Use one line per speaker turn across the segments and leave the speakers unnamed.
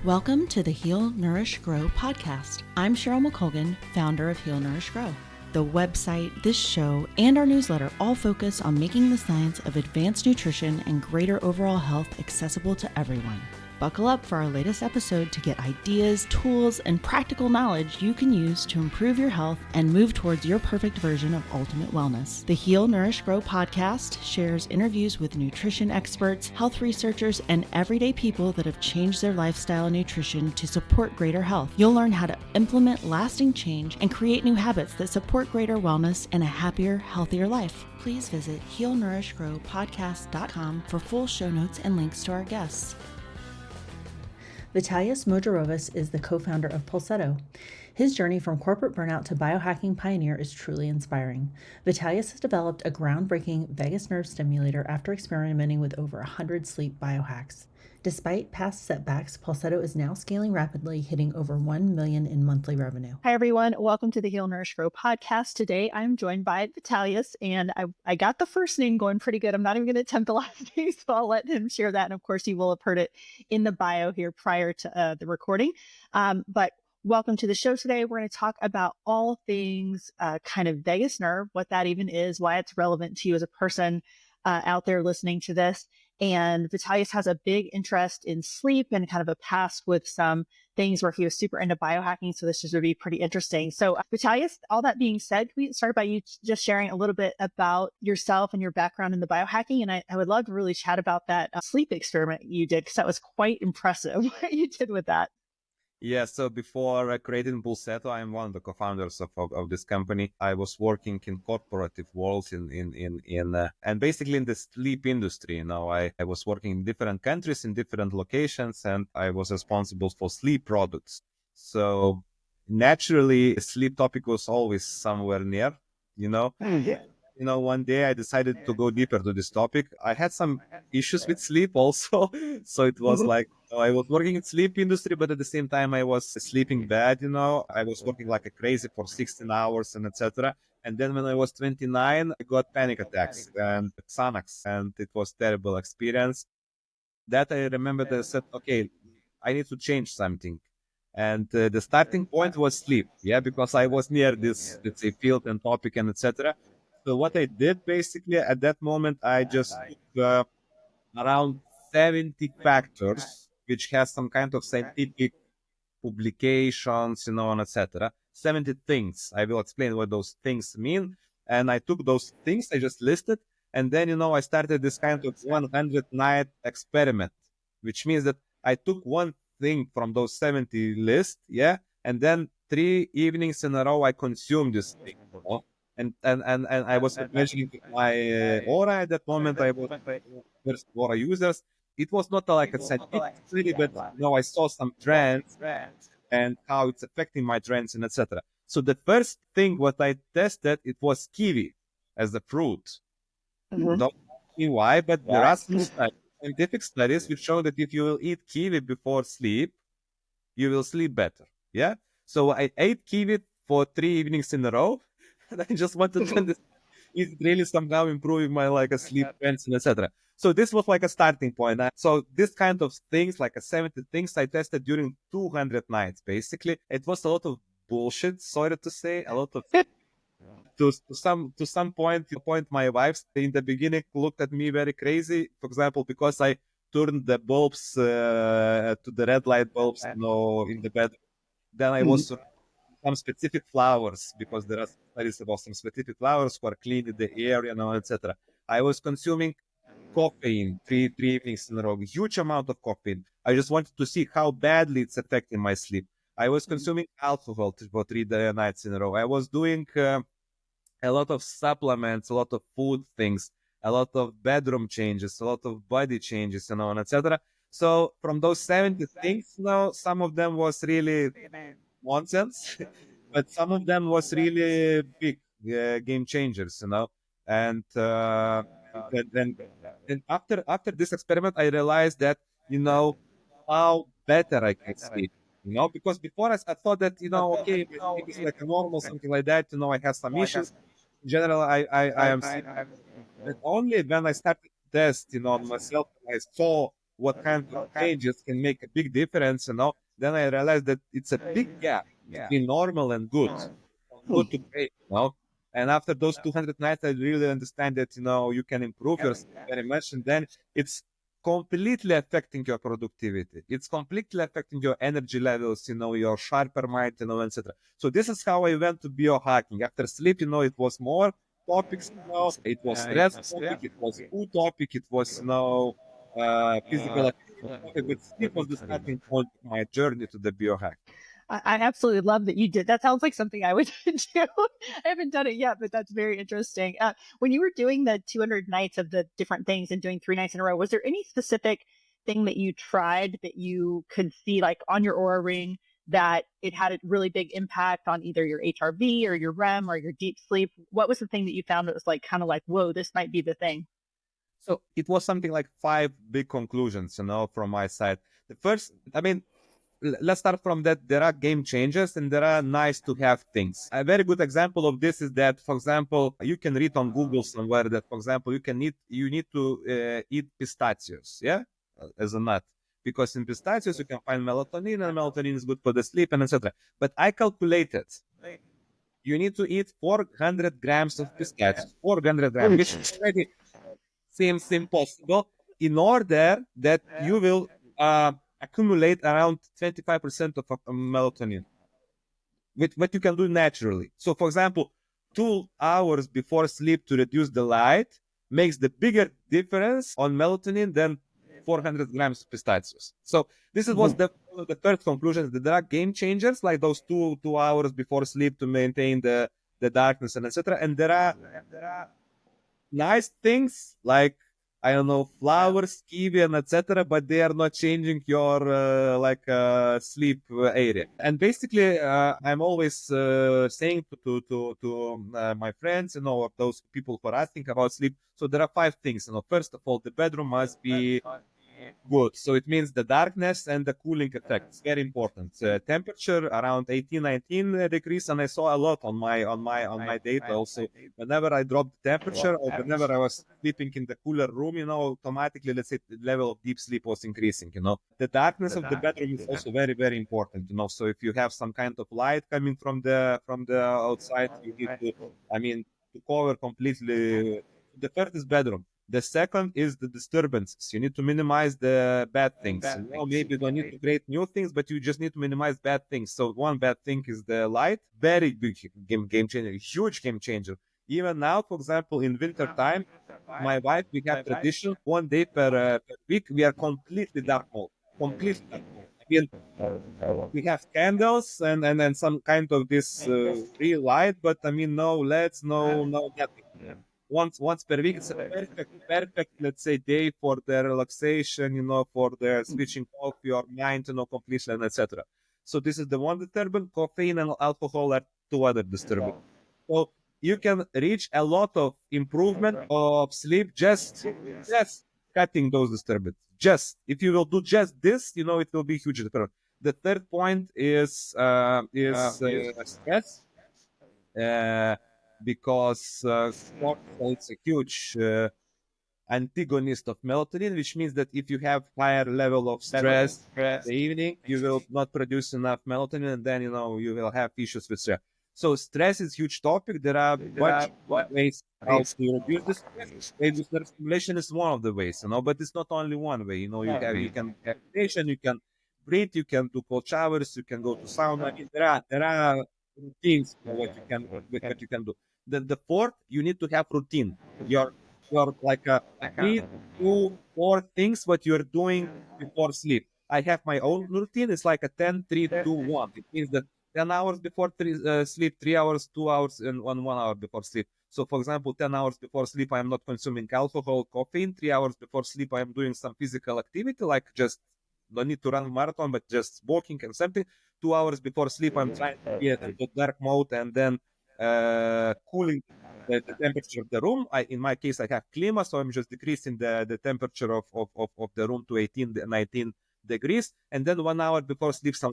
Welcome to the Heal, Nourish, Grow podcast. I'm Cheryl McColgan, founder of Heal, Nourish, Grow. The website, this show, and our newsletter all focus on making the science of advanced nutrition and greater overall health accessible to everyone. Buckle up for our latest episode to get ideas, tools, and practical knowledge you can use to improve your health and move towards your perfect version of ultimate wellness. The Heal, Nourish, Grow podcast shares interviews with nutrition experts, health researchers, and everyday people that have changed their lifestyle and nutrition to support greater health. You'll learn how to implement lasting change and create new habits that support greater wellness and a happier, healthier life. Please visit healnourishgrowpodcast.com for full show notes and links to our guests. Vitalijus is the co-founder of Pulsetto. His journey from corporate burnout to biohacking pioneer is truly inspiring. Vitalijus has developed a groundbreaking vagus nerve stimulator after experimenting with over 100 sleep biohacks. Despite past setbacks, Pulsetto is now scaling rapidly, hitting over $1 million in monthly revenue. Hi, everyone. Welcome to the Heal, Nourish, Grow podcast. Today, I'm joined by Vitalijus, and I got the first name going pretty good. I'm not even going to attempt the last name, so I'll let him share that. And of course, you will have heard it in the bio here prior to the recording. But welcome to the show today. We're going to talk about all things kind of vagus nerve, what that even is, why it's relevant to you as a person out there listening to this. And Vitalijus has a big interest in sleep and kind of a past with some things where he was super into biohacking. So this is going to be pretty interesting. So Vitalijus, all that being said, can we start by you just sharing a little bit about yourself and your background in the biohacking? And I would love to really chat about that sleep experiment you did, because that was quite impressive what you did with that.
Yeah, so before creating Pulsetto, I'm one of the co-founders of this company. I was working in corporative worlds and basically in the sleep industry. You know, I was working in different countries, in different locations, and I was responsible for sleep products. So naturally, the sleep topic was always somewhere near, you know.
Yeah.
You know, one day I decided to go deeper to this topic. I had some issues with sleep also. So it was like, I was working in sleep industry, but at the same time I was sleeping bad, you know. I was working like a crazy for 16 hours and etc. And then when I was 29, I got panic attacks and Xanax, and it was terrible experience. That I remember that I said, okay, I need to change something. And the starting point was sleep, yeah, because I was near this, let's say, field and topic and etc. So what I did basically at that moment, I just took around 70 factors, which has some kind of scientific publications, you know, and etc. 70 things. I will explain what those things mean. And I took those things, I just listed, and then, you know, I started this kind of 100 night experiment, which means that I took one thing from those 70 list, yeah, and then 3 evenings in a row I consumed this thing, you know? And I was measuring my aura at that moment. I was first aura users. It was not like a scientific study, but you know, I saw some trends and how it's affecting my trends and etc. So the first thing what I tested, it was kiwi as a fruit. Don't ask me why, but there are some scientific studies which show that if you will eat kiwi before sleep, you will sleep better. Yeah. So I ate kiwi for 3 evenings in a row, and I just wanted to understand is it really somehow improving my like a sleep trends and etc. So this was like a starting point. So this kind of things, like a 70 things I tested during 200 nights, basically. It was a lot of bullshit, sorry to say, a lot of to some point my wife in the beginning looked at me very crazy, for example, because I turned the bulbs to the red light bulbs, you know, in the bed. Then I was some specific flowers, because there are studies about some specific flowers for cleaning the air, you know, etc. I was consuming caffeine three evenings in a row, huge amount of caffeine. I just wanted to see how badly it's affecting my sleep. I was consuming alcohol for 3 nights in a row. I was doing a lot of supplements, a lot of food things, a lot of bedroom changes, a lot of body changes, you know, and etc. So from those 70 things, you know, some of them was really nonsense, but some of them was really big game changers, you know. And then after this experiment, I realized that, you know, how better I can sleep. You know, because before I thought that, you know, okay, my sleep is like a normal, something like that. You know, I have some issues. In general, I am sleeping. But only when I started to test, you know, on myself, I saw what kind of changes can make a big difference, then I realized that it's a big gap between normal and good, from good to great. And after those 200 nights, I really understand that, you can improve yourself very much. And then it's completely affecting your productivity. It's completely affecting your energy levels, your sharper mind, etc. So this is how I went to biohacking. After sleep, it was more topics, it was stress topic, it was food topic, it was, physical activity topic, but sleep was the starting point of my journey to the biohack.
I absolutely love that you did. That sounds like something I would do. I haven't done it yet, but that's very interesting. When you were doing the 200 nights of the different things and doing 3 nights in a row, was there any specific thing that you tried that you could see, like on your Aura ring, that it had a really big impact on either your HRV or your REM or your deep sleep? What was the thing that you found that was like kind of like, whoa, this might be the thing?
So it was something like 5 big conclusions, from my side. The first, let's start from that. There are game changers and there are nice to have things. A very good example of this is that, for example, you can read on Google somewhere that, for example, you need to eat pistachios, yeah, as a nut, because in pistachios you can find melatonin, and melatonin is good for the sleep, and etc. But I calculated you need to eat 400 grams of pistachios, 400 grams, which already seems impossible, in order that you will accumulate around 25% of melatonin, with what you can do naturally. So, for example, 2 hours before sleep to reduce the light makes the bigger difference on melatonin than 400 grams of pistachios. So this was the third conclusion, that there are game changers, like those 2 hours before sleep to maintain the darkness and etc. And there are nice things like, I don't know, flowers, kiwi, and etc., but they are not changing your sleep area. And basically, I'm always saying to my friends, or those people who are asking about sleep. So there are 5 things. First of all, the bedroom must be good. So it means the darkness and the cooling effect. It's very important. Temperature around 18, 19 degrees, and I saw a lot on my data also. Whenever I dropped the temperature, or whenever I was sleeping in the cooler room, automatically, let's say, the level of deep sleep was increasing. The darkness of the bedroom is also very, very important. So if you have some kind of light coming from the outside, you need to, to cover completely. The first is bedroom. The second is the disturbances. You need to minimize the bad things. Maybe you don't need to create new things, but you just need to minimize bad things. So one bad thing is the light. Very big game changer, huge game changer. Even now, for example, in winter time, my wife, we have tradition, one day per week, we are completely dark mode. Completely dark mode. We have candles and some kind of this real light, but no LEDs, no nothing. Once per week, it's a perfect, let's say, day for the relaxation, for the switching off your mind, completely, and etc. So this is the one disturbance. Caffeine and alcohol are 2 other disturbances. So you can reach a lot of improvement of sleep just cutting those disturbances. Just if you will do just this, it will be huge difference. The third point is stress. Because cortisol is a huge antagonist of melatonin, which means that if you have higher level of stress in the evening, you will not produce enough melatonin, and then you will have issues with stress. So stress is huge topic. There are much ways how to reduce the stress. Vagus nerve stimulation is one of the ways, but it's not only one way. You can have meditation, you can breathe, you can do cold showers, you can go to sauna. There are routines for what you can do. The fourth, you need to have routine. You're like 3, 2, 4 things what you're doing before sleep. I have my own routine. It's like a 10, 3, 2, 1. It means that 10 hours before sleep, 3 hours, 2 hours, and 1 hour before sleep. So, for example, 10 hours before sleep, I'm not consuming alcohol, caffeine. 3 hours before sleep, I'm doing some physical activity, like just don't need to run a marathon, but just walking and something. 2 hours before sleep, I'm trying to be at the dark mode and then cooling the temperature of the room. In my case, I have klima, so I'm just decreasing the temperature of the room to 18, 19 degrees. And then 1 hour before sleep, some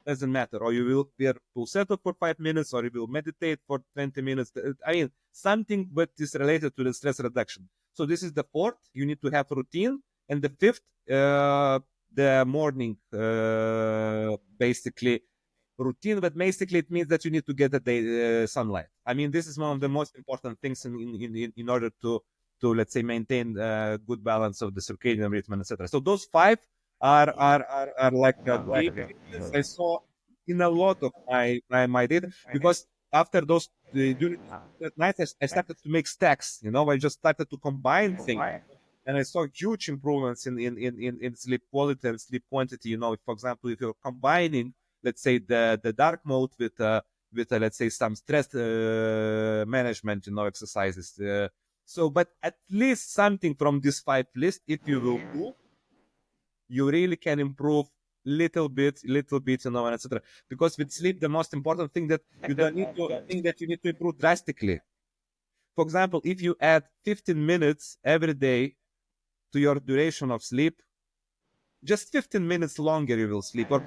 doesn't matter. Or you will wear Pulsetto for 5 minutes, or you will meditate for 20 minutes. Something but is related to the stress reduction. So this is the fourth. You need to have routine. And the fifth, the morning, basically routine, but basically it means that you need to get the day, sunlight. I mean, this is one of the most important things in order to let's say maintain good balance of the circadian rhythm, etc. So those five are like game changers. I saw in a lot of my data, because after those during that night I started to make stacks. I just started to combine things, and I saw huge improvements in sleep quality and sleep quantity. For example, if you're combining, let's say, the dark mode with let's say some stress management, exercises. But at least something from this five list, if you will do, you really can improve little bit, and etc. Because with sleep, the most important thing that you don't need to think that you need to improve drastically. For example, if you add 15 minutes every day to your duration of sleep, just 15 minutes longer you will sleep, or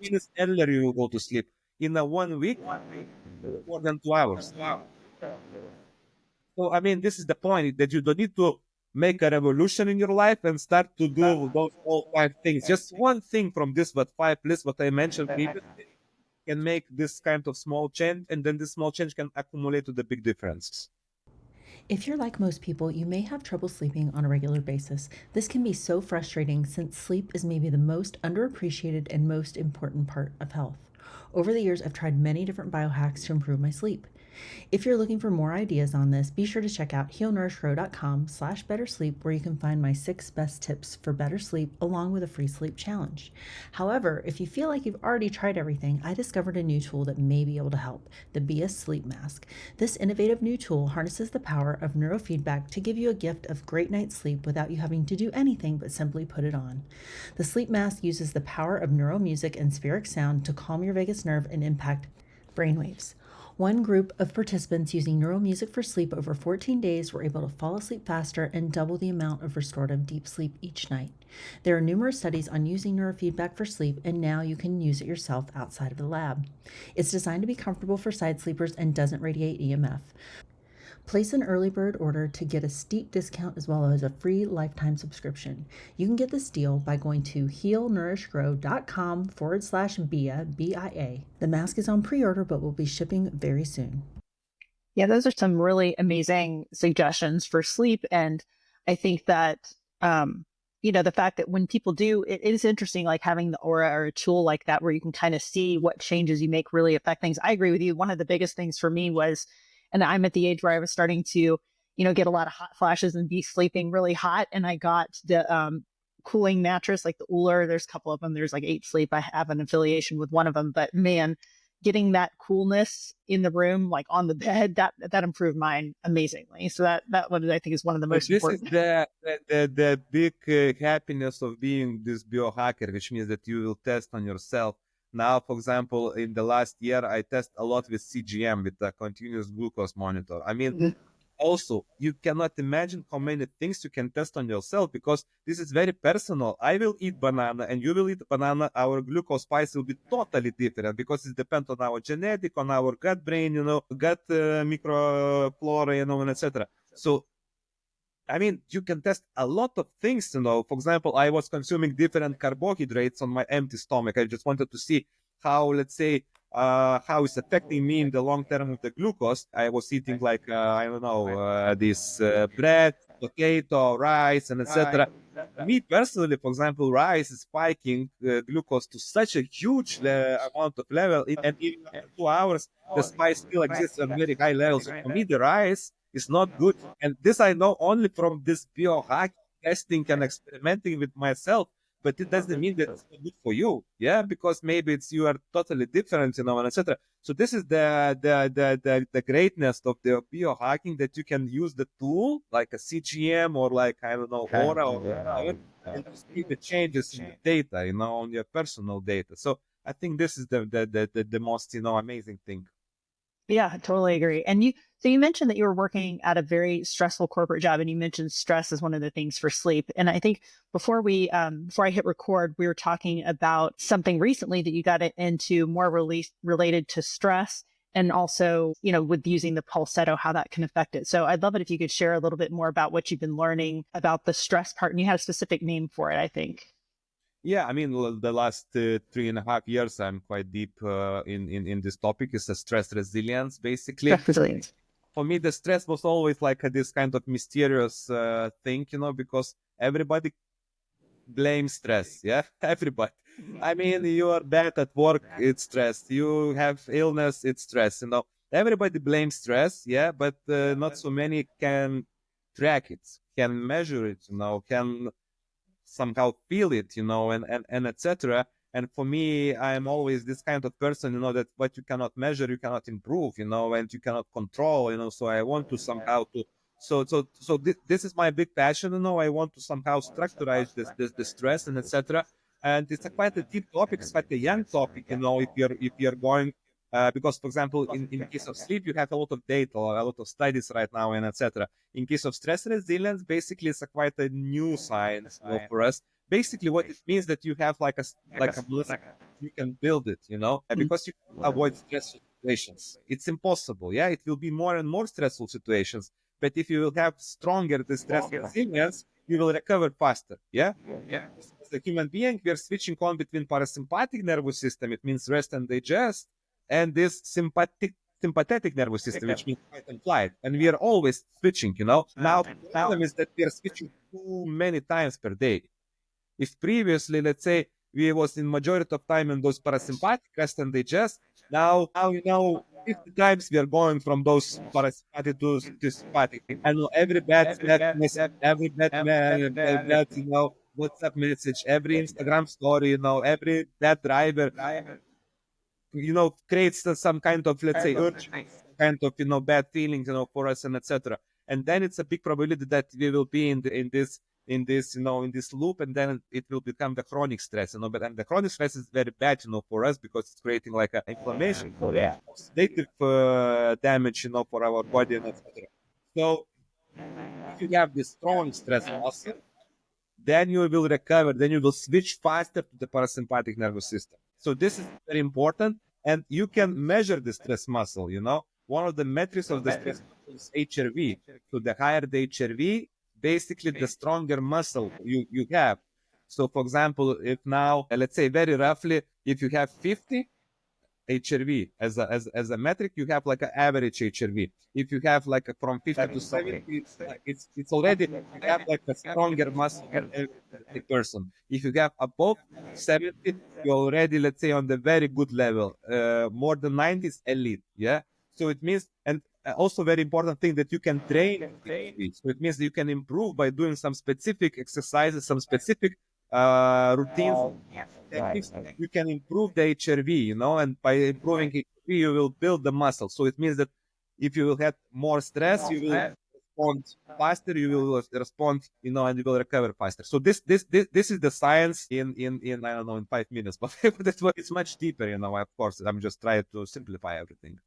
minutes earlier you will go to sleep. In a 1 week, more than 2 hours. So, I mean, this is the point, that you don't need to make a revolution in your life and start to do those all five things. Just one thing from this five list, what I mentioned previously, can make this kind of small change, and then this small change can accumulate to the big differences.
If you're like most people, you may have trouble sleeping on a regular basis. This can be so frustrating since sleep is maybe the most underappreciated and most important part of health. Over the years, I've tried many different biohacks to improve my sleep. If you're looking for more ideas on this, be sure to check out healnourishgrow.com/bettersleep, where you can find my 6 best tips for better sleep along with a free sleep challenge. However, if you feel like you've already tried everything, I discovered a new tool that may be able to help, the Be a Sleep Mask. This innovative new tool harnesses the power of neurofeedback to give you a gift of great night's sleep without you having to do anything but simply put it on. The sleep mask uses the power of neuromusic and spheric sound to calm your vagus nerve and impact brainwaves. One group of participants using neuromusic for sleep over 14 days were able to fall asleep faster and double the amount of restorative deep sleep each night. There are numerous studies on using neurofeedback for sleep, and now you can use it yourself outside of the lab. It's designed to be comfortable for side sleepers and doesn't radiate EMF. Place an early bird order to get a steep discount as well as a free lifetime subscription. You can get this deal by going to healnourishgrow.com/BIA, BIA. The mask is on pre-order but will be shipping very soon.
Yeah, those are some really amazing suggestions for sleep. And I think that, the fact that when people do, it is interesting, like having the aura or a tool like that where you can kind of see what changes you make really affect things. I agree with you. One of the biggest things for me was, and I'm at the age where I was starting to, get a lot of hot flashes and be sleeping really hot. And I got the cooling mattress, like the Uller. There's a couple of them. There's like 8 Sleep. I have an affiliation with one of them, but man, getting that coolness in the room, like on the bed, that improved mine amazingly. So that one I think is one of the
But
most
this is
important.
the big happiness of being this biohacker, which means that you will test on yourself. Now, for example, in the last year, I test a lot with CGM, with the continuous glucose monitor. I mean, also, you cannot imagine how many things you can test on yourself, because this is very personal. I will eat banana and you will eat banana. Our glucose spice will be totally different, because it depends on our genetic, on our gut brain, gut microflora, and etc. So, I mean, you can test a lot of things, For example, I was consuming different carbohydrates on my empty stomach. I just wanted to see how, let's say, how it's affecting me in the long term with the glucose. I was eating like, I don't know, this bread, potato, rice, and etc. Me personally, for example, rice is spiking glucose to such a huge amount of level, and even after 2 hours, the spice still exists at very high levels. So for me, the rice is not good. And this I know only from this biohack testing and experimenting with myself. But it doesn't mean that it's not good for you, yeah, because maybe it's you are totally different, and etc. So this is the greatness of the biohacking, that you can use the tool like a CGM or like, I don't know, Aura or whatever, and to see the changes in the data, on your personal data. So I think this is the most amazing thing.
Yeah, I totally agree. And you mentioned that you were working at a very stressful corporate job, and you mentioned stress is one of the things for sleep. And I think before I hit record, we were talking about something recently that you got into more related to stress. and also, with using the Pulsetto, how that can affect it. So I'd love it if you could share a little bit more about what you've been learning about the stress part. And you had a specific name for it, I think.
Yeah, I mean, the last 3.5 years, I'm quite deep in this topic. It's a stress resilience, basically.
Stress resilience.
For me, the stress was always like this kind of mysterious thing, because everybody blames stress. Yeah, everybody. I mean, you are bad at work, it's stress. You have illness, it's stress. Everybody blames stress. Yeah, but not so many can track it, can measure it. Can somehow feel it, and etc. And for me, I'm always this kind of person, that what you cannot measure, you cannot improve, and you cannot control, So I want to somehow to, so this is my big passion, I want to somehow structurize this stress and etc. And it's a quite a deep topic, it's quite a young topic, if you're going. Because, for example, in case of sleep, you have a lot of data, a lot of studies right now, and etc. In case of stress resilience, basically, it's quite a new science, for us. Basically, what it means that you have like a muscle, you can build it, because you can avoid stressful situations. It's impossible, yeah. It will be more and more stressful situations, but if you will have stronger the stress resilience, you will recover faster, yeah. As a human being, we are switching on between parasympathetic nervous system, it means rest and digest, and this sympathetic nervous system, which means fight and flight. And we are always switching, Now, the problem is that we are switching too many times per day. If previously, let's say, we was in majority of time in those parasympathetic rest and digest, now 50 times we are going from those parasympathetic to sympathetic. And every bad message, every bad, WhatsApp message, every Instagram story, every bad driver, creates some kind of, let's say, urge, kind of, bad feelings, for us, and etc. And then it's a big probability that we will be in this loop, and then it will become the chronic stress, But and the chronic stress is very bad, for us, because it's creating like an inflammation, oxidative damage, for our body, and etc. So if you have this strong stress muscle, then you will recover, then you will switch faster to the parasympathetic nervous system. So this is very important, and you can measure the stress muscle, One of the metrics of the stress muscle is HRV. So the higher the HRV, basically the stronger muscle you have. So for example, if now, let's say very roughly, if you have 50, HRV as a metric, you have like an average HRV. If you have like from 50 to 70, it's already, you have like a stronger muscle than every person. If you have above 70, you're already, let's say, on the very good level. More than 90 is elite. Yeah. So it means, and also very important thing, that you can train HRV. So it means that you can improve by doing some specific exercises, some specific routines, techniques. You can improve the HRV, and by improving HRV, you will build the muscle. So it means that if you will have more stress, you will respond faster, you will respond, and you will recover faster. So this is the science in I don't know, in 5 minutes, but it's much deeper, Of course, I'm just trying to simplify everything.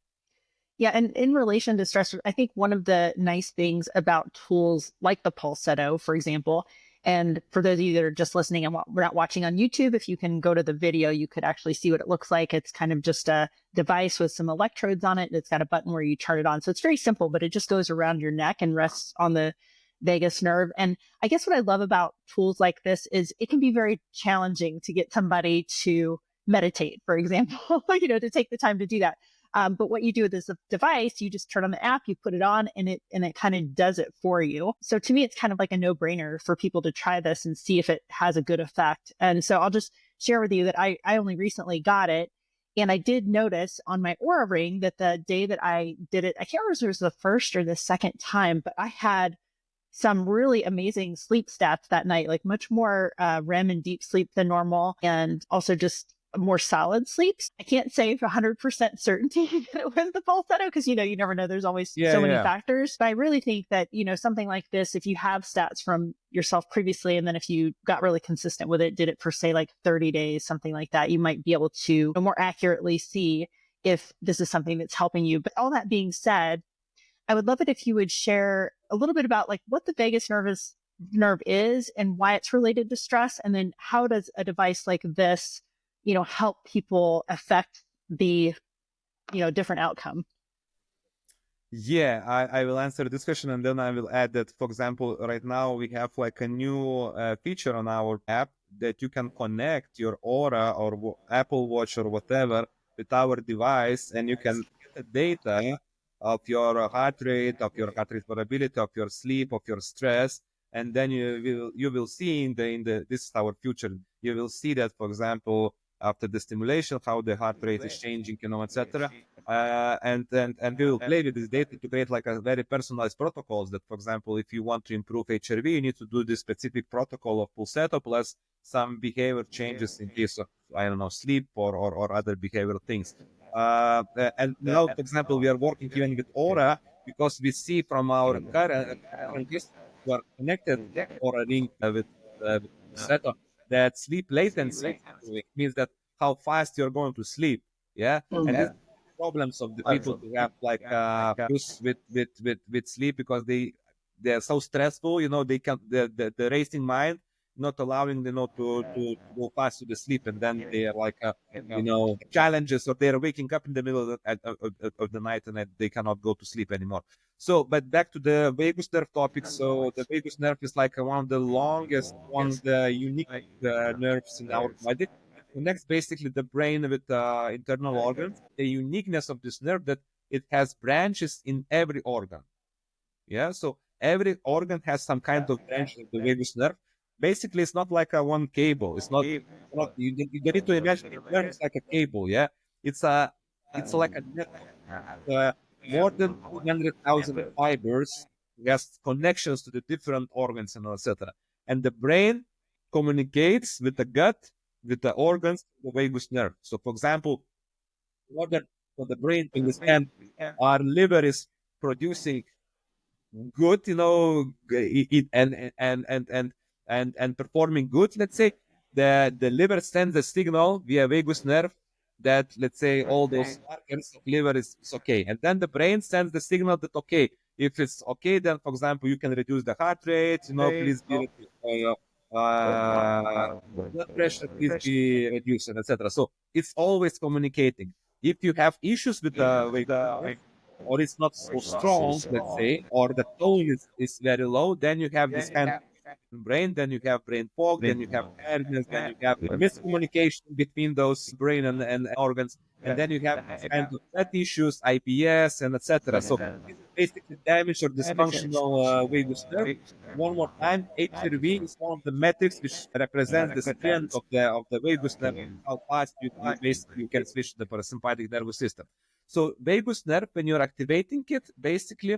Yeah. And in relation to stress, I think one of the nice things about tools like the Pulsetto, for example, and for those of you that are just listening and we're not watching on YouTube, if you can go to the video, you could actually see what it looks like. It's kind of just a device with some electrodes on it. It's got a button where you turn it on. So it's very simple, but it just goes around your neck and rests on the vagus nerve. And I guess what I love about tools like this is it can be very challenging to get somebody to meditate, for example, to take the time to do that. But what you do with this device, you just turn on the app, you put it on, and it kind of does it for you. So to me, it's kind of like a no-brainer for people to try this and see if it has a good effect. And so I'll just share with you that I only recently got it. And I did notice on my Aura ring that the day that I did it, I can't remember if it was the first or the second time, but I had some really amazing sleep stats that night, like much more REM and deep sleep than normal, and also just more solid sleeps. I can't say for 100% certainty that it was the Pulsetto because, you never know. There's always so many factors. But I really think that, something like this, if you have stats from yourself previously, and then if you got really consistent with it, did it for say like 30 days, something like that, you might be able to more accurately see if this is something that's helping you. But all that being said, I would love it if you would share a little bit about like what the vagus nerve is and why it's related to stress. And then how does a device like this help people affect the different outcome.
Yeah, I will answer this question, and then I will add that, for example, right now we have like a new feature on our app that you can connect your Aura or Apple Watch or whatever with our device, and you can get the data of your heart rate variability, of your sleep, of your stress, and then you will see in the this is our future. You will see that, for example, after the stimulation, how the heart rate is changing, etc. And we will play with this data to create like a very personalized protocols that, for example, if you want to improve HRV, you need to do this specific protocol of Pulsetto plus some behavior changes in case of, I don't know, sleep or other behavioral things. And now, for example, we are working even with Aura because we see from our current list who are connected Aura Ring with Pulsetto that sleep latency is improving. Means that how fast you're going to sleep. Yeah. And this problems of the people who have like issues with sleep because they are so stressful, they can the racing mind not allowing them to go fast to the sleep, and then they are like challenges, or they are waking up in the middle of the night and they cannot go to sleep anymore. So but back to the vagus nerve topic. So the vagus nerve is like one of the longest, one of the unique nerves in our body. It connects basically the brain with internal organs. The uniqueness of this nerve that it has branches in every organ. Yeah, so every organ has some kind of branch of the vagus nerve. Basically, it's not like a one cable. It's not you need to imagine the nerve is like a cable. Yeah, it's a it's like a network. More than 200,000 fibers has connections to the different organs and etc. And the brain communicates with the gut, with the organs, the vagus nerve. So, for example, organ for the brain to understand our liver is producing good, and performing good. Let's say the liver sends a signal via vagus nerve that, let's say, all those markers of liver is okay, and then the brain sends the signal that okay, if it's okay, then for example you can reduce the heart rate, please be blood pressure, please be reduced, etc. So it's always communicating. If you have issues with the vagus nerve, or it's not so strong, let's say, or the tone is very low, then you have this kind of brain, then you have brain fog, then you have tiredness, then you have miscommunication between those brain and organs, and then you have this kind of fat issues, IBS, and etc. So this is basically damage or dysfunctional vagus nerve. One more time, HRV is one of the metrics which represents the strength of the vagus nerve, how fast you basically you can switch the parasympathetic nervous system. So vagus nerve, when you're activating it, basically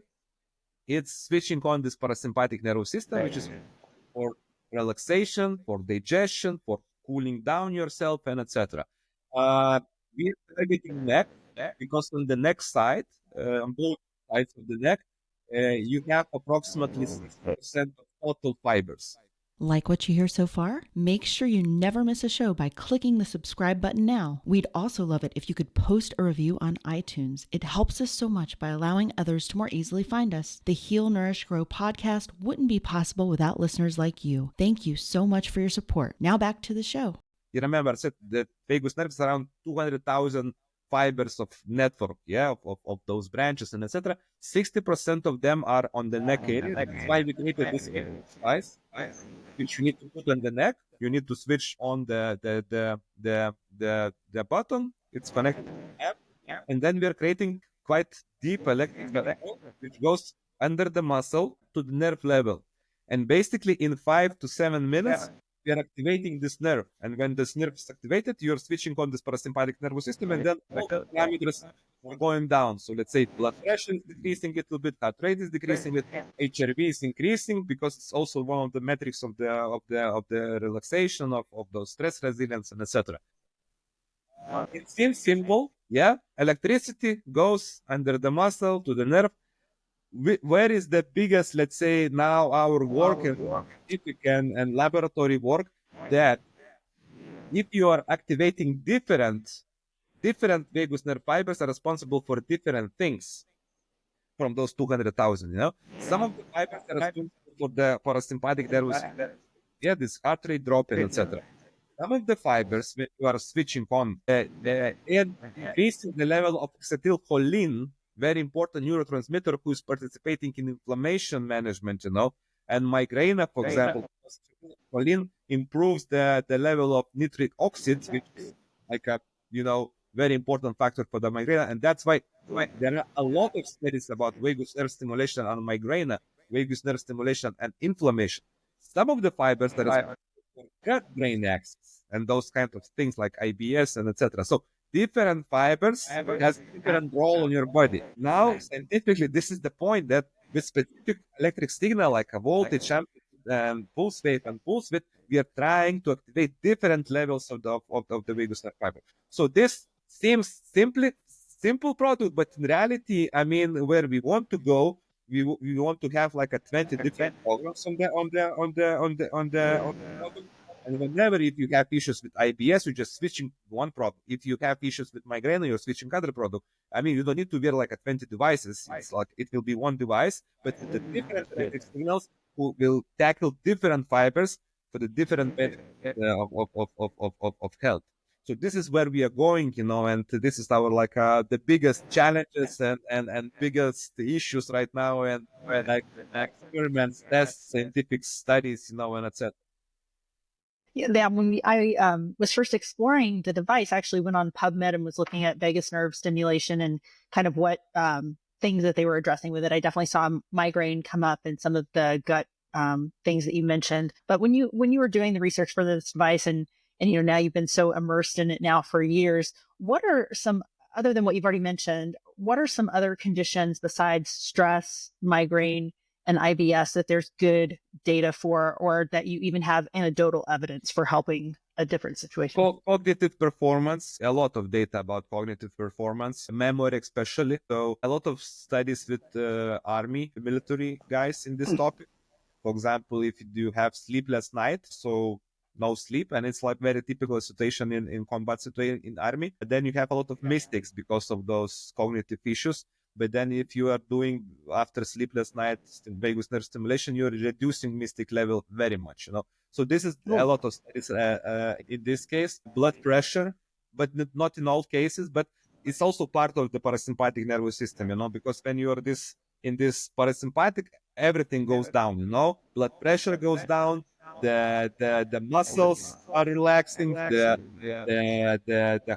it's switching on this parasympathetic nervous system, which is for relaxation, for digestion, for cooling down yourself, and etc. We're targeting neck because on the neck side, on both sides of the neck, you have approximately 60% of total fibers.
Like what you hear so far? Make sure you never miss a show by clicking the subscribe button now. We'd also love it if you could post a review on iTunes. It helps us so much by allowing others to more easily find us. The Heal, Nourish, Grow podcast wouldn't be possible without listeners like you. Thank you so much for your support. Now back to the show.
You remember I said the vagus nerve is around 200,000 fibers of network, of those branches and etc. 60% of them are on the neck area. That's why we created this device, which you need to put on the neck. You need to switch on the button. It's connected to the app, and then we are creating quite deep electric signal, which goes under the muscle to the nerve level, and basically in 5 to 7 minutes we are activating this nerve. And when this nerve is activated, you're switching on this parasympathetic nervous system, and then all the parameters are going down. So let's say blood pressure is decreasing a little bit, heart rate is decreasing, HRV is increasing because it's also one of the metrics of the relaxation of those stress resilience and etc. It seems simple, yeah. Electricity goes under the muscle to the nerve. Where is the biggest, let's say, now our work and scientific and laboratory work, that if you are activating different vagus nerve fibers are responsible for different things from those 200,000, some of the fibers are responsible for the parasympathetic nervous, this heart rate drop and etc. some of the fibers when you are switching on and increasing the level of acetylcholine, very important neurotransmitter who is participating in inflammation management, and migraine, for example, choline improves the level of nitric oxide, which is like a, very important factor for the migraine. And that's why there are a lot of studies about vagus nerve stimulation and migraine, vagus nerve stimulation and inflammation. Some of the fibers that is gut brain axis and those kind of things like IBS and etc. So different fibers has different role in your body. Now, scientifically, this is the point that with specific electric signal like a voltage, and pulse wave and pulse width, we are trying to activate different levels of the vagus nerve fiber. So this seems simple product, but in reality, I mean, where we want to go, we want to have like a 20 different programs on the product. And whenever if you have issues with IBS, you're just switching one product. If you have issues with migraine, you're switching other product. I mean, you don't need to wear like a 20 devices. It's like it will be one device, but with the different electric signals who will tackle different fibers for the different benefits of health. So this is where we are going, and this is our like the biggest challenges and biggest issues right now, and like experiments, tests, scientific studies, and etc.
Yeah, when I was first exploring the device, I actually went on PubMed and was looking at vagus nerve stimulation and kind of what things that they were addressing with it. I definitely saw migraine come up and some of the gut things that you mentioned. But when you were doing the research for this device and now you've been so immersed in it now for years, what are some, other than what you've already mentioned, what are some other conditions besides stress, migraine, and IBS that there's good data for, or that you even have anecdotal evidence for helping a different situation?
Cognitive performance, a lot of data about cognitive performance, memory especially. So a lot of studies with army, military guys in this topic. For example, if you have sleepless night, so no sleep, and it's like very typical situation in combat situation in army, and then you have a lot of mistakes because of those cognitive issues. But then if you are doing after sleepless night vagus nerve stimulation, you're reducing mystic level very much, So this is a lot of studies in this case. Blood pressure, but not in all cases, but it's also part of the parasympathetic nervous system, because when you're in this parasympathetic, everything goes down, blood pressure goes down, the muscles are relaxing, the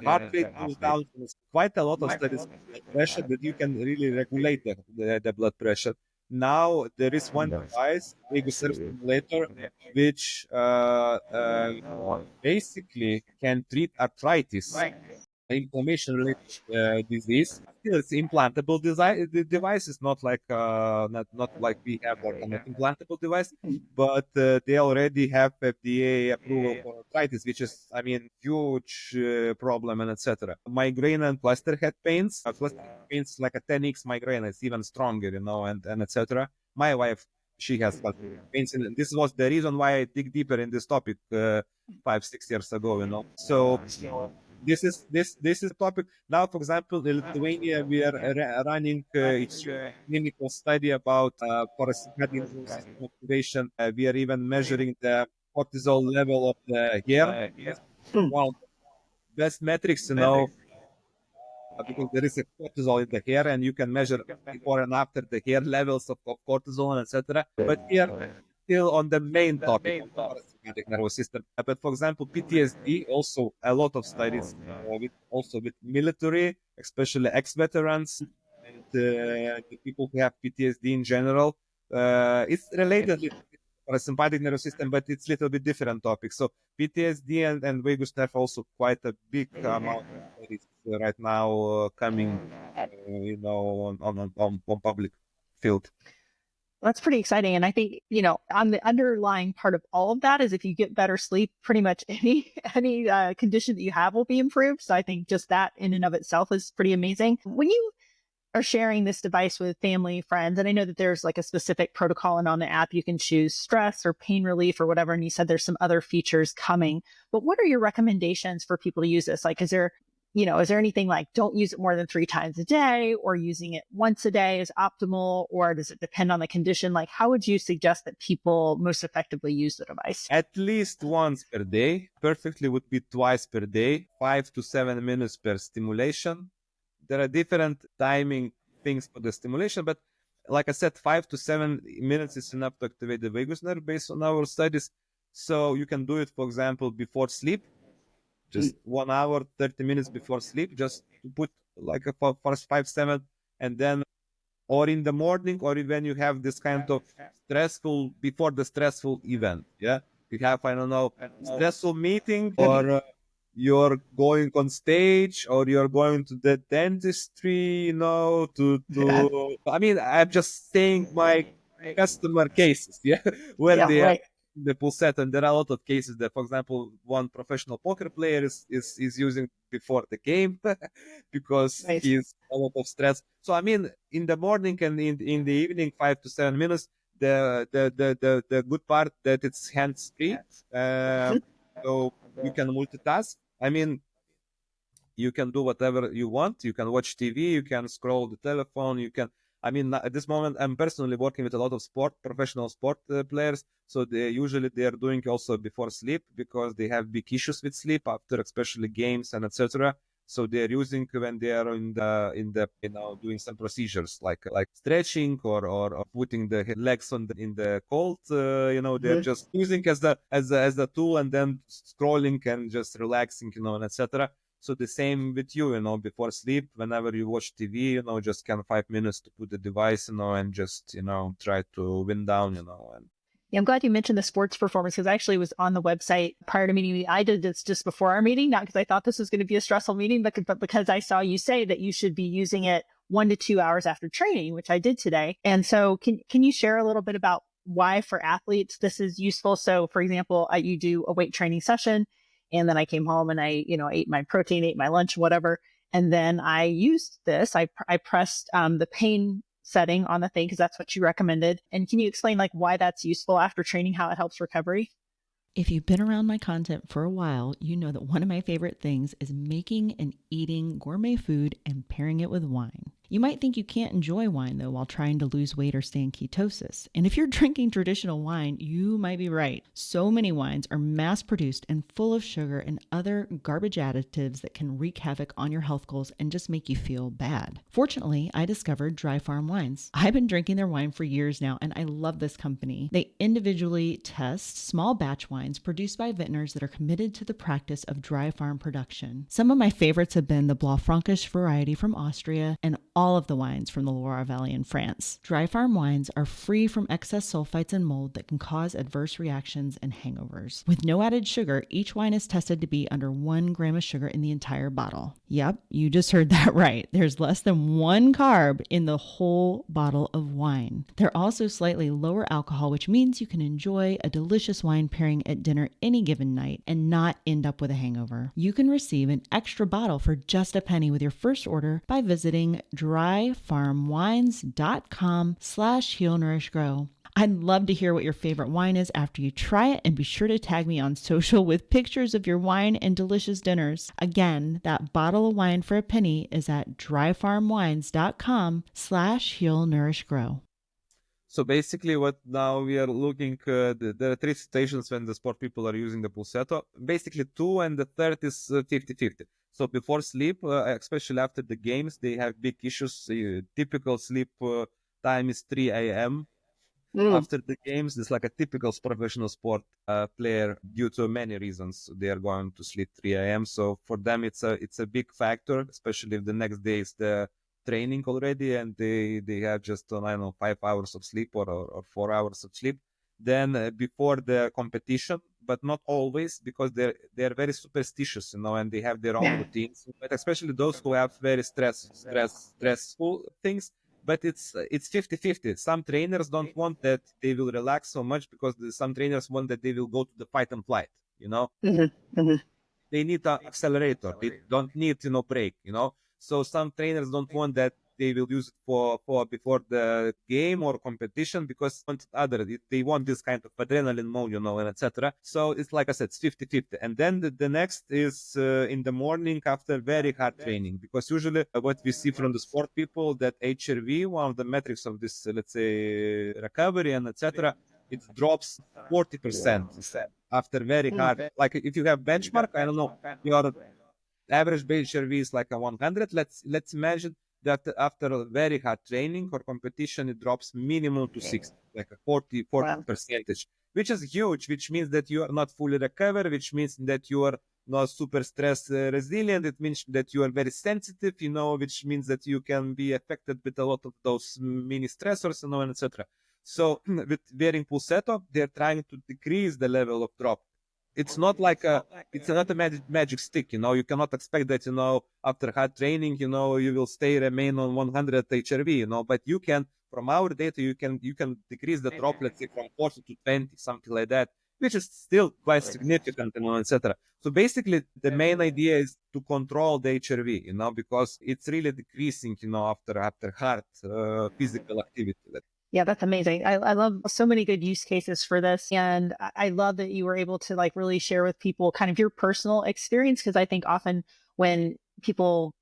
heart rate goes down. There's quite a lot of studies on blood pressure that you can really regulate the blood pressure. Now there is one device, vagus nerve stimulator, which basically can treat arthritis, inflammation-related disease. Still, it's implantable device. It's not like not like we have like an implantable device, but they already have FDA approval for arthritis, which is, I mean, huge problem and etc. Migraine and cluster head pains. Cluster head pains like a 10x migraine. It's even stronger, and etc. My wife, she has cluster head pains, and this was the reason why I dig deeper in this topic 5-6 years ago. So this is a topic now. For example, in Lithuania, we are running a clinical study about parasympathetic nervous system activation. We are even measuring the cortisol level of the hair. Well, best metrics, because there is a cortisol in the hair, and you can measure before and after the hair levels of cortisol and etc. But here, still on the main topic of the parasympathetic nervous system. But for example, PTSD, also a lot of studies with military, especially ex-veterans and the people who have PTSD in general. It's related to parasympathetic nervous system, but it's a little bit different topic. So PTSD and vagus nerve also quite a big amount of studies right now coming, on public field.
That's pretty exciting. And I think, on the underlying part of all of that is if you get better sleep, pretty much any condition that you have will be improved. So I think just that in and of itself is pretty amazing. When you are sharing this device with family, friends, and I know that there's like a specific protocol, and on the app you can choose stress or pain relief or whatever, and you said there's some other features coming, but what are your recommendations for people to use this? Like, is there is there anything like don't use it more than 3 times a day, or using it once a day is optimal, or does it depend on the condition? Like, how would you suggest that people most effectively use the device?
At least once per day. Perfectly would be twice per day, 5 to 7 minutes per stimulation. There are different timing things for the stimulation, but like I said, 5 to 7 minutes is enough to activate the vagus nerve based on our studies. So you can do it, for example, before sleep, just 1 hour, 30 minutes before sleep, just to put like a first 5, 7, and then, or in the morning, or when you have this kind of stressful, before the stressful event. Yeah. You have, I don't know, stressful meeting, or you're going on stage, or you're going to the dentistry, I mean, I'm just saying my customer cases, yeah, where
Yeah,
they are
right.
the Pulsetto. And there are a lot of cases that, for example, one professional poker player is using before the game because
Right.
he's a lot of stress. So I mean, in the morning and in the evening, 5 to 7 minutes. The good part that it's hands free, so you can multitask. I mean, you can do whatever you want. You can watch TV, you can scroll the telephone, you can. I mean, at this moment, I'm personally working with a lot of professional sport players. So they are doing also before sleep because they have big issues with sleep after, especially games and etc. So they're using when they are in the doing some procedures like stretching or putting the legs in the cold. They're just using as the tool, and then scrolling and just relaxing, and etc. So the same with you, before sleep, whenever you watch TV, just can 5 minutes to put the device, and just, try to wind down, and
Yeah, I'm glad you mentioned the sports performance, because I actually was on the website prior to meeting. I did this just before our meeting, not because I thought this was going to be a stressful meeting, but because I saw you say that you should be using it 1 to 2 hours after training, which I did today. And so can you share a little bit about why for athletes this is useful? So for example, you do a weight training session, and then I came home and I, ate my protein, ate my lunch, whatever. And then I used this. I pressed the pain setting on the thing because that's what you recommended. And can you explain like why that's useful after training, how it helps recovery?
If you've been around my content for a while, you know that one of my favorite things is making and eating gourmet food and pairing it with wine. You might think you can't enjoy wine, though, while trying to lose weight or stay in ketosis. And if you're drinking traditional wine, you might be right. So many wines are mass-produced and full of sugar and other garbage additives that can wreak havoc on your health goals and just make you feel bad. Fortunately, I discovered Dry Farm Wines. I've been drinking their wine for years now, and I love this company. They individually test small batch wines produced by vintners that are committed to the practice of dry farm production. Some of my favorites have been the Blaufränkisch variety from Austria and all of the wines from the Loire Valley in France. Dry farm wines are free from excess sulfites and mold that can cause adverse reactions and hangovers. With no added sugar, each wine is tested to be under 1 gram of sugar in the entire bottle. Yep, you just heard that right. There's less than 1 carb in the whole bottle of wine. They're also slightly lower alcohol, which means you can enjoy a delicious wine pairing at dinner any given night and not end up with a hangover. You can receive an extra bottle for just a penny with your first order by visiting dryfarmwines.com/healnourishgrow. I'd love to hear what your favorite wine is after you try it, and be sure to tag me on social with pictures of your wine and delicious dinners. Again, that bottle of wine for a penny is at dryfarmwines.com/healnourishgrow.
So basically, what now we are looking, there are 3 situations when the sport people are using the Pulsetto. Basically 2, and the third is 50-50. So before sleep, especially after the games, they have big issues. Typical sleep time is 3 a.m. After the games. It's like a typical professional sport player, due to many reasons. They are going to sleep 3 a.m. So for them, it's a big factor, especially if the next day is the training already, and they have just, I don't know, 5 hours of sleep or 4 hours of sleep. Then before the competition, but not always, because they're very superstitious, and they have their own routines. But especially those who have very stressful things. But it's 50-50. Some trainers don't want that they will relax so much, because some trainers want that they will go to the fight and flight. They need an accelerator. They don't need break. So some trainers don't want that they will use it for before the game or competition because they want this kind of adrenaline mode, and etc. So it's like I said, it's 50-50. And then the next is in the morning after very hard training, because usually what we see from the sport people that HRV, one of the metrics of this, let's say, recovery and etc., it drops 40% after very hard. Like if you have benchmark, I don't know, your average base HRV is like a 100. Let's imagine that after a very hard training or competition, it drops minimum to 60, like a 40 percentage, which is huge, which means that you are not fully recovered, which means that you are not super stress resilient. It means that you are very sensitive, which means that you can be affected with a lot of those mini stressors, and etc. So with wearing Pulsetto, they're trying to decrease the level of drop. It's not a magic stick, you cannot expect that, after hard training, you will remain on 100 HRV, but you can, from our data, you can decrease the drop, let's say from 40 to 20, something like that, which is still quite significant, etc. So basically, the main idea is to control the HRV, because it's really decreasing, after hard physical activity.
Yeah, that's amazing. I love so many good use cases for this. And I love that you were able to like really share with people kind of your personal experience. Cause I think often when people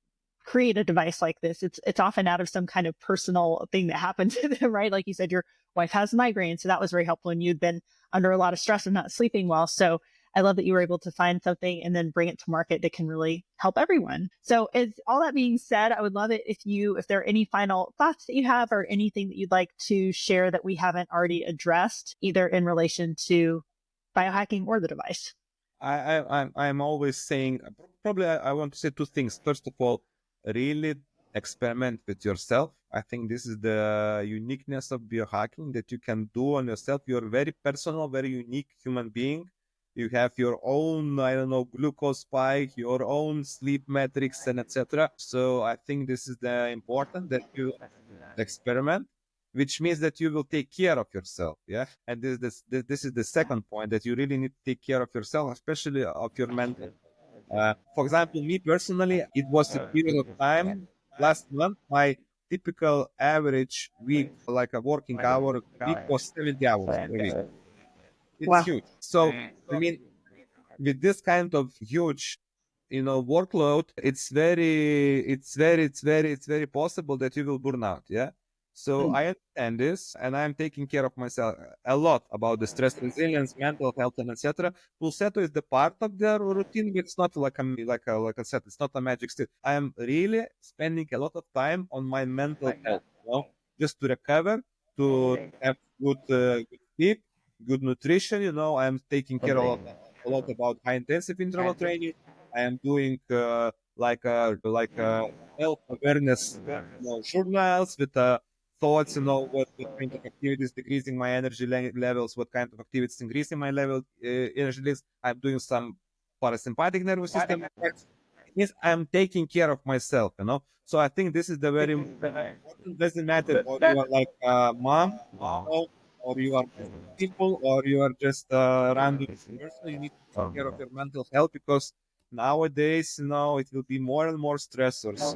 create a device like this, it's often out of some kind of personal thing that happened to them, right? Like you said, your wife has migraine. So that was very helpful. And you'd been under a lot of stress and not sleeping well. So I love that you were able to find something and then bring it to market that can really help everyone. So all that being said, I would love it if there are any final thoughts that you have or anything that you'd like to share that we haven't already addressed, either in relation to biohacking or the device.
I'm always saying, probably I want to say two things. First of all, really experiment with yourself. I think this is the uniqueness of biohacking, that you can do on yourself. You're a very personal, very unique human being. You have your own, glucose spike, your own sleep metrics, and etc. So I think this is the important, that you experiment, which means that you will take care of yourself. Yeah. And this is the second point, that you really need to take care of yourself, especially of your mental. For example, me personally, it was a period of time last month. My typical average week, like a working hour week, was 70 hours a week. It's huge. So, I mean, with this kind of huge, workload, it's very possible that you will burn out. Yeah. So I understand this, and I'm taking care of myself a lot about the stress resilience, mental health, and etc. Pulsetto is the part of the routine. It's not like I said, it's not a magic stick. I am really spending a lot of time on my mental health, just to recover, to have good sleep, good nutrition. I'm taking care a lot about high intensive interval training. I am doing health awareness, journals with thoughts, what kind of activities decreasing my energy levels, what kind of activities increasing my energy levels. I'm doing some parasympathetic nervous system effects. Yes, I'm taking care of myself. So I think this is the very important. Doesn't matter or you are like a mom, or you are people, or you are just a random person. You need to take care of your mental health, because nowadays, it will be more and more stressors,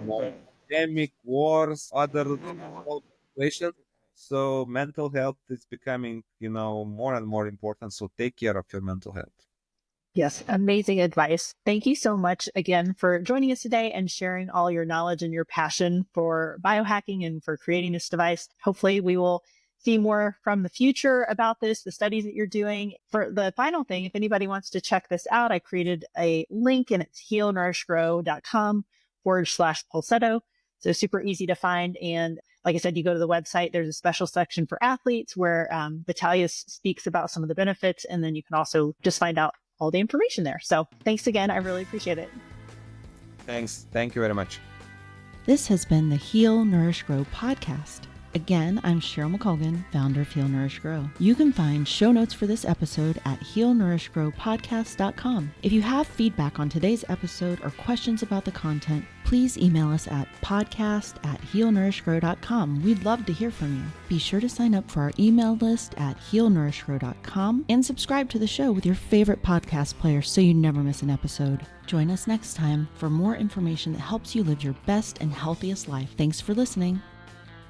pandemic, wars, other situations. So mental health is becoming, more and more important. So take care of your mental health.
Yes, amazing advice. Thank you so much again for joining us today and sharing all your knowledge and your passion for biohacking and for creating this device. Hopefully we will see more from the future about this, the studies that you're doing. For the final thing, if anybody wants to check this out, I created a link, and it's healnourishgrow.com/Pulsetto. So super easy to find. And like I said, you go to the website, there's a special section for athletes where Vitalijus speaks about some of the benefits. And then you can also just find out all the information there. So thanks again. I really appreciate it.
Thanks. Thank you very much.
This has been the Heal, Nourish, Grow podcast. Again, I'm Cheryl McColgan, founder of Heal, Nourish, Grow. You can find show notes for this episode at healnourishgrowpodcast.com. If you have feedback on today's episode or questions about the content, please email us at podcast@healnourishgrow.com. We'd love to hear from you. Be sure to sign up for our email list at healnourishgrow.com and subscribe to the show with your favorite podcast player so you never miss an episode. Join us next time for more information that helps you live your best and healthiest life. Thanks for listening.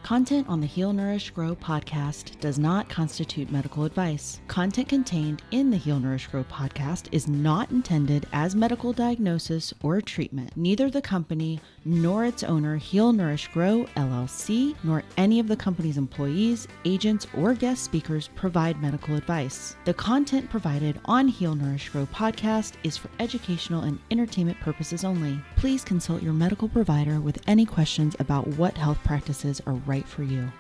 Content on the Heal, Nourish, Grow podcast does not constitute medical advice. Content contained in the Heal, Nourish, Grow podcast is not intended as medical diagnosis or treatment. Neither the company nor its owner, Heal, Nourish, Grow, LLC, nor any of the company's employees, agents, or guest speakers provide medical advice. The content provided on Heal, Nourish, Grow podcast is for educational and entertainment purposes only. Please consult your medical provider with any questions about what health practices are right for you.